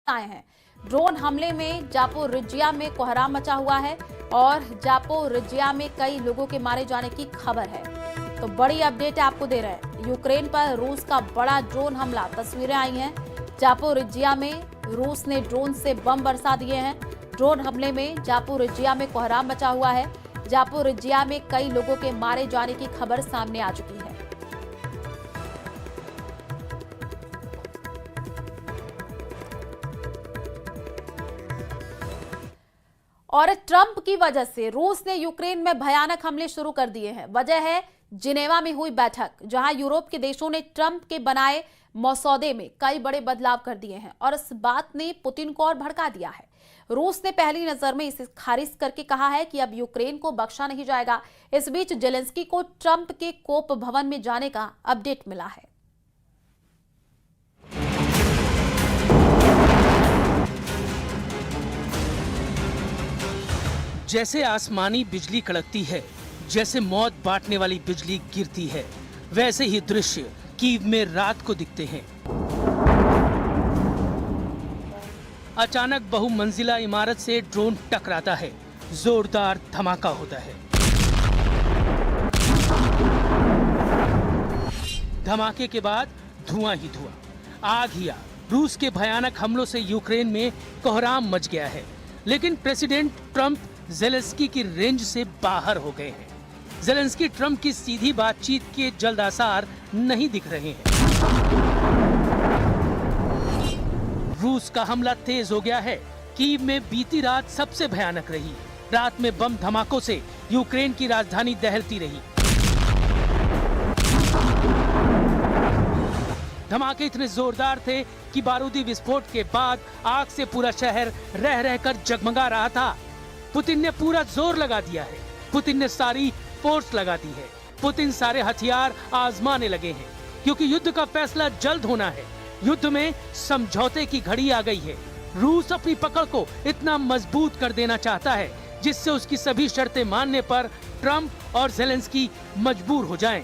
आए हैं। ड्रोन हमले में जापोरिजिया में कोहराम मचा हुआ है और जापोरिजिया में कई लोगों के मारे जाने की खबर है। तो बड़ी अपडेट आपको दे रहे हैं। यूक्रेन पर रूस का बड़ा ड्रोन हमला, तस्वीरें आई हैं। जापोरिजिया में रूस ने ड्रोन से बम बरसा दिए हैं। ड्रोन हमले में जापोरिजिया में कोहराम मचा हुआ है। जापोरिजिया में कई लोगों के मारे जाने की खबर सामने आ चुकी है। और ट्रंप की वजह से रूस ने यूक्रेन में भयानक हमले शुरू कर दिए हैं। वजह है जिनेवा में हुई बैठक, जहां यूरोप के देशों ने ट्रंप के बनाए मसौदे में कई बड़े बदलाव कर दिए हैं और इस बात ने पुतिन को और भड़का दिया है। रूस ने पहली नजर में इसे खारिज करके कहा है कि अब यूक्रेन को बख्शा नहीं जाएगा। इस बीच जेलेंस्की को ट्रंप के कोप भवन में जाने का अपडेट मिला है। जैसे आसमानी बिजली कड़कती है, जैसे मौत बांटने वाली बिजली गिरती है, वैसे ही दृश्य कीव में रात को दिखते हैं। अचानक बहुमंजिला इमारत से ड्रोन टकराता है, जोरदार धमाका होता है। धमाके के बाद धुआं ही धुआं, आग ही आग। रूस के भयानक हमलों से यूक्रेन में कोहराम मच गया है, लेकिन प्रेसिडेंट ट्रंप जेलेंस्की की रेंज से बाहर हो गए हैं। जेलेंस्की ट्रंप की सीधी बातचीत के जल्द आसार नहीं दिख रहे हैं। रूस का हमला तेज हो गया है। कीव में बीती रात सबसे भयानक रही। रात में बम धमाकों से यूक्रेन की राजधानी दहलती रही। धमाके इतने जोरदार थे कि बारूदी विस्फोट के बाद आग से पूरा शहर रह रहकर जगमगा रहा था। पुतिन ने पूरा जोर लगा दिया है। पुतिन ने सारी फोर्स लगा दी है। पुतिन सारे हथियार आजमाने लगे हैं, क्योंकि युद्ध का फैसला जल्द होना है। युद्ध में समझौते की घड़ी आ गई है। रूस अपनी पकड़ को इतना मजबूत कर देना चाहता है जिससे उसकी सभी शर्तें मानने पर ट्रंप और जेलेंस्की मजबूर हो जाएं।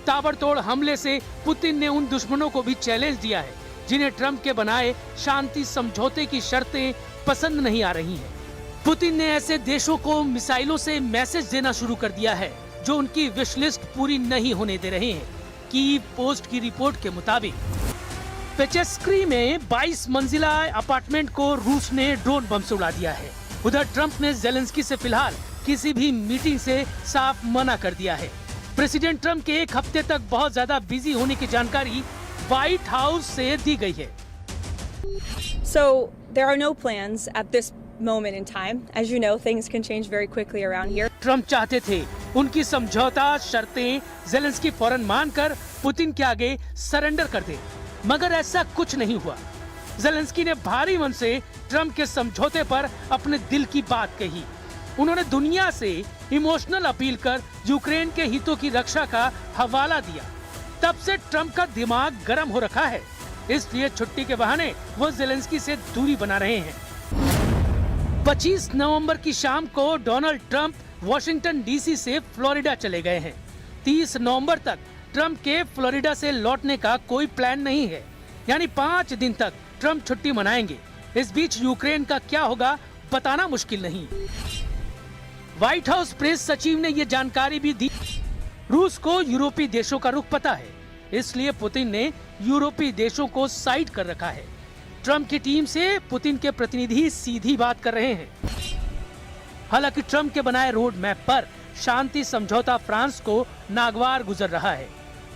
ताबड़तोड़ हमले से पुतिन ने उन दुश्मनों को भी चैलेंज दिया है जिन्हें ट्रंप के बनाए शांति समझौते की शर्तें पसंद नहीं आ रही हैं। पुतिन ने ऐसे देशों को मिसाइलों से मैसेज देना शुरू कर दिया है जो उनकी विश लिस्ट पूरी नहीं होने दे रहे हैं। कीव पोस्ट की रिपोर्ट के मुताबिक पेचेस्क्री में 22 मंजिला अपार्टमेंट को रूस ने ड्रोन बम से उड़ा दिया है। उधर ट्रंप ने जेलेंस्की से फिलहाल किसी भी मीटिंग से साफ मना कर दिया है। प्रेसिडेंट ट्रंप के एक हफ्ते तक बहुत ज्यादा बिजी होने की जानकारी व्हाइट हाउस से दी गई है। So there are no plans at this moment in time. As you know, things can change very quickly around here. Trump चाहते थे उनकी समझौता शर्तें जेलेंस्की फौरन मानकर पुतिन के आगे सरेंडर कर दे, मगर ऐसा कुछ नहीं हुआ। जेलेंस्की ने भारी मन से ट्रंप के समझौते पर अपने दिल की बात कही। उन्होंने दुनिया से इमोशनल अपील कर यूक्रेन के हितों की रक्षा का हवाला दिया। तब से ट्रंप का दिमाग गर्म हो रखा है, इसलिए छुट्टी के बहाने वो जेलेंस्की से दूरी बना रहे हैं। 25 नवंबर की शाम को डोनाल्ड ट्रंप वॉशिंगटन डीसी से फ्लोरिडा चले गए हैं। 30 नवंबर तक ट्रंप के फ्लोरिडा से लौटने का कोई प्लान नहीं है, यानी 5 दिन तक ट्रंप छुट्टी मनाएंगे। इस बीच यूक्रेन का क्या होगा बताना मुश्किल नहीं। व्हाइट हाउस प्रेस सचिव ने ये जानकारी भी दी। रूस को यूरोपीय देशों का रुख पता है, इसलिए पुतिन ने यूरोपीय देशों को साइड कर रखा है। ट्रंप की टीम से पुतिन के प्रतिनिधि सीधी बात कर रहे हैं। हालांकि ट्रंप के बनाए रोड मैप पर शांति समझौता फ्रांस को नागवार गुजर रहा है।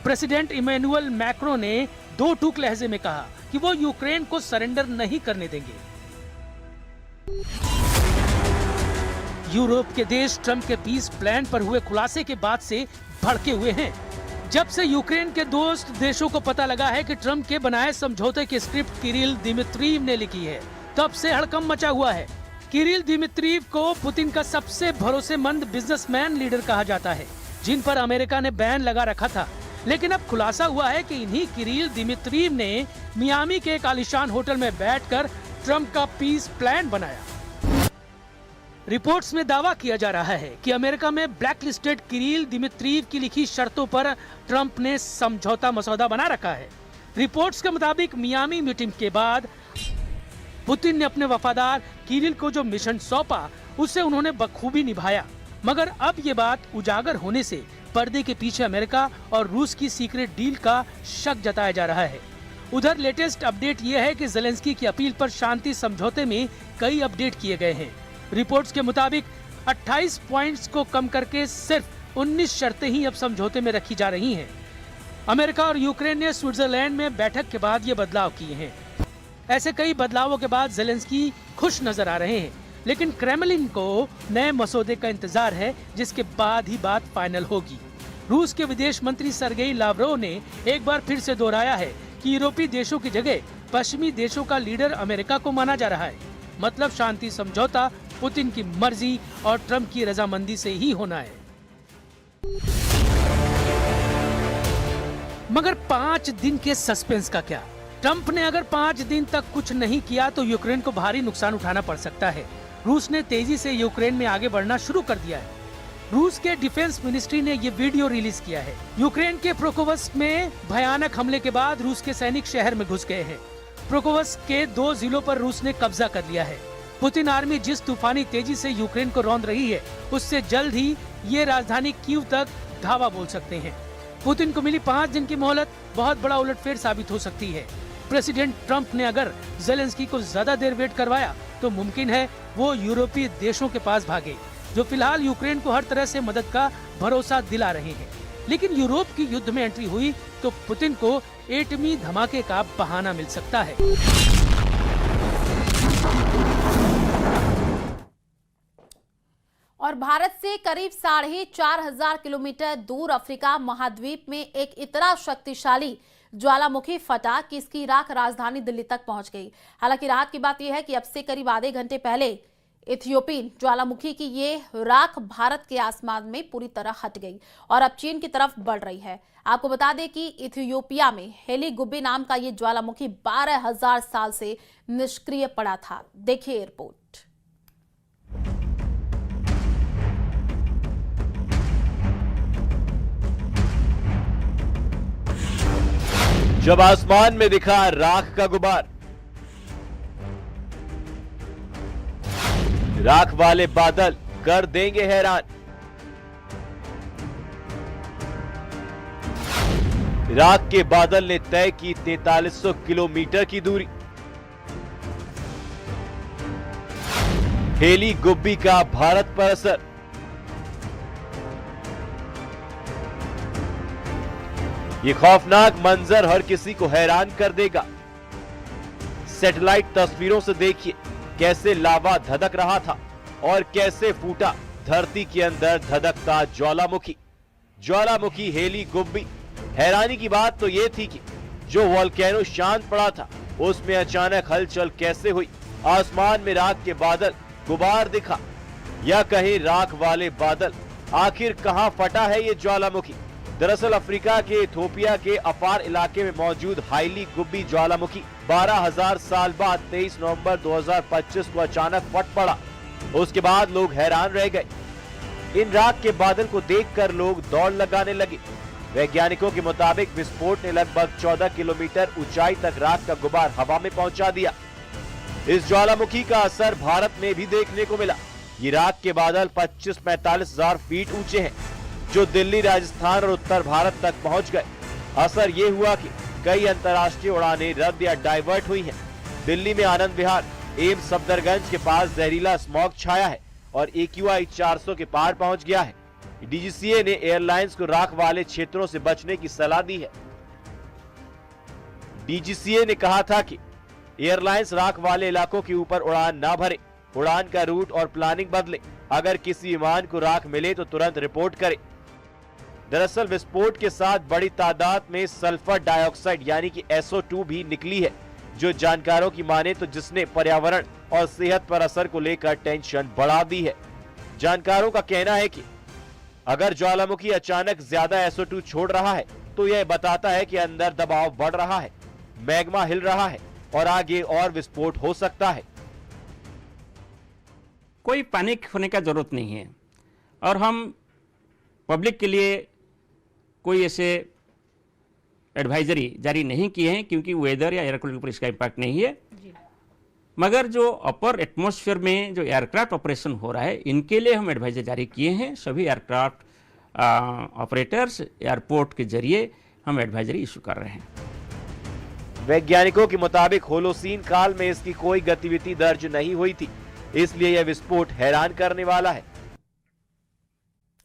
प्रेसिडेंट इमैनुअल मैक्रो ने दो टूक लहजे में कहा कि वो यूक्रेन को सरेंडर नहीं करने देंगे। यूरोप के देश ट्रंप के पीस प्लान पर हुए खुलासे के बाद से भड़के हुए हैं। जब से यूक्रेन के दोस्त देशों को पता लगा है कि ट्रंप के बनाए समझौते की स्क्रिप्ट किरिल दिमित्रीव ने लिखी है, तब से हड़कंप मचा हुआ है। किरिल दिमित्रीव को पुतिन का सबसे भरोसेमंद बिजनेसमैन लीडर कहा जाता है, जिन पर अमेरिका ने बैन लगा रखा था। लेकिन अब खुलासा हुआ है कि इन्हीं किरिल दिमित्रीव ने मियामी के एक आलीशान होटल में बैठकर ट्रंप का पीस प्लान बनाया। रिपोर्ट्स में दावा किया जा रहा है कि अमेरिका में ब्लैकलिस्टेड किरिल दिमित्रीव की लिखी शर्तों पर ट्रंप ने समझौता मसौदा बना रखा है। रिपोर्ट्स के मुताबिक मियामी मीटिंग के बाद पुतिन ने अपने वफादार किरिल को जो मिशन सौंपा उसे उन्होंने बखूबी निभाया, मगर अब ये बात उजागर होने से पर्दे के पीछे अमेरिका और रूस की सीक्रेट डील का शक जताया जा रहा है। उधर लेटेस्ट अपडेट ये है कि ज़ेलेंस्की की अपील पर शांति समझौते में कई अपडेट किए गए हैं। रिपोर्ट्स के मुताबिक 28 पॉइंट्स को कम करके सिर्फ 19 शर्तें ही अब समझौते में रखी जा रही हैं। अमेरिका और यूक्रेन ने स्विट्जरलैंड में बैठक के बाद ये बदलाव किए हैं। ऐसे कई बदलावों के बाद ज़ेलेंस्की खुश नजर आ रहे हैं, लेकिन क्रेमलिन को नए मसौदे का इंतजार है, जिसके बाद ही बात फाइनल होगी। रूस के विदेश मंत्री सर्गेई लावरोव ने एक बार फिर से दोहराया है कि यूरोपीय देशों की जगह पश्चिमी देशों का लीडर अमेरिका को माना जा रहा है। मतलब शांति समझौता पुतिन की मर्जी और ट्रंप की रजामंदी से ही होना है। मगर 5 दिन के सस्पेंस का क्या? ट्रंप ने अगर 5 दिन तक कुछ नहीं किया तो यूक्रेन को भारी नुकसान उठाना पड़ सकता है। रूस ने तेजी से यूक्रेन में आगे बढ़ना शुरू कर दिया है। रूस के डिफेंस मिनिस्ट्री ने ये वीडियो रिलीज किया है। यूक्रेन के प्रोकोवस्क में भयानक हमले के बाद रूस के सैनिक शहर में घुस गए हैं। प्रोकोवस्क के 2 जिलों पर रूस ने कब्जा कर लिया है। पुतिन आर्मी जिस तूफानी तेजी से यूक्रेन को रौंद रही है, उससे जल्द ही ये राजधानी कीव तक धावा बोल सकते हैं। पुतिन को मिली 5 दिन की मोहलत बहुत बड़ा उलटफेर साबित हो सकती है। प्रेसिडेंट ट्रंप ने अगर ज़ेलेंस्की को ज्यादा देर वेट करवाया तो मुमकिन है वो यूरोपीय देशों के पास भागे, जो फिलहाल यूक्रेन को हर तरह से मदद का भरोसा दिला रहे हैं। लेकिन यूरोप की युद्ध में एंट्री हुई तो पुतिन को एटमी धमाके का बहाना मिल सकता है। और भारत से करीब 4,500 किलोमीटर दूर अफ्रीका महाद्वीप में एक इतना शक्तिशाली ज्वालामुखी फटा कि इसकी राख राजधानी दिल्ली तक पहुंच गई। हालांकि राहत की बात यह है कि अब से करीब आधे घंटे पहले इथियोपियन ज्वालामुखी की ये राख भारत के आसमान में पूरी तरह हट गई और अब चीन की तरफ बढ़ रही है। आपको बता दें कि इथियोपिया में हेली गुब्बी नाम का ये ज्वालामुखी 12,000 साल से निष्क्रिय पड़ा था। देखिए रिपोर्ट। जब आसमान में दिखा राख का गुबार, राख वाले बादल कर देंगे हैरान। राख के बादल ने तय की 4300 किलोमीटर की दूरी। हेली गुब्बी का भारत पर असर। ये खौफनाक मंजर हर किसी को हैरान कर देगा। सैटेलाइट तस्वीरों से देखिए कैसे लावा धधक रहा था और कैसे फूटा धरती के अंदर धधकता ज्वालामुखी। ज्वालामुखी हेली गुब्बी। हैरानी की बात तो यह थी कि जो वोल्केनो शांत पड़ा था उसमें अचानक हलचल कैसे हुई। आसमान में राख के बादल, गुबार दिखा या कहीं राख वाले बादल। आखिर कहां फटा है ये ज्वालामुखी? दरअसल अफ्रीका के इथियोपिया के अफार इलाके में मौजूद हाईली गुब्बी ज्वालामुखी 12,000 साल बाद 23 नवंबर 2025 को अचानक फट पड़ा। उसके बाद लोग हैरान रह गए। इन राख के बादल को देखकर लोग दौड़ लगाने लगे। वैज्ञानिकों के मुताबिक विस्फोट ने लगभग 14 किलोमीटर ऊंचाई तक राख का गुबार हवा में पहुंचा दिया। इस ज्वालामुखी का असर भारत में भी देखने को मिला। ये राख के बादल 25-45 हजार फीट ऊंचे हैं, जो दिल्ली, राजस्थान और उत्तर भारत तक पहुंच गए। असर ये हुआ कि कई अंतर्राष्ट्रीय उड़ानें रद्द या डाइवर्ट हुई हैं। दिल्ली में आनंद विहार, एम्स सफदरगंज के पास जहरीला स्मॉग छाया है और AQI 400 के पार पहुंच गया है। DGCA ने एयरलाइंस को राख वाले क्षेत्रों से बचने की सलाह दी है। DGCA ने कहा था कि एयरलाइंस राख वाले इलाकों के ऊपर उड़ान ना भरे, उड़ान का रूट और प्लानिंग बदले। अगर किसी विमान को राख मिले तो तुरंत रिपोर्ट करे। दरअसल विस्फोट के साथ बड़ी तादाद में सल्फर डाइऑक्साइड यानी कि SO2 भी निकली है, जो जानकारों की माने तो जिसने पर्यावरण और सेहत पर असर को लेकर टेंशन बढ़ा दी है। जानकारों का कहना है कि अगर ज्वालामुखी अचानक ज्यादा SO2 छोड़ रहा है तो यह बताता है कि अंदर दबाव बढ़ रहा है, मैग्मा हिल रहा है और आगे और विस्फोट हो सकता है। कोई पैनिक होने का जरूरत नहीं है और हम पब्लिक के लिए कोई ऐसे एडवाइजरी जारी नहीं किए हैं, क्योंकि वेदर या एयर क्वालिटी पर इसका इम्पैक्ट नहीं है। मगर जो अपर एटमॉस्फेयर में जो एयरक्राफ्ट ऑपरेशन हो रहा है, इनके लिए हम एडवाइजर जारी किए हैं। सभी एयरक्राफ्ट ऑपरेटर्स एयरपोर्ट के जरिए हम एडवाइजरी इशू कर रहे हैं। वैज्ञानिकों के मुताबिक होलोसीन काल में इसकी कोई गतिविधि दर्ज नहीं हुई थी, इसलिए यह विस्फोट हैरान करने वाला है।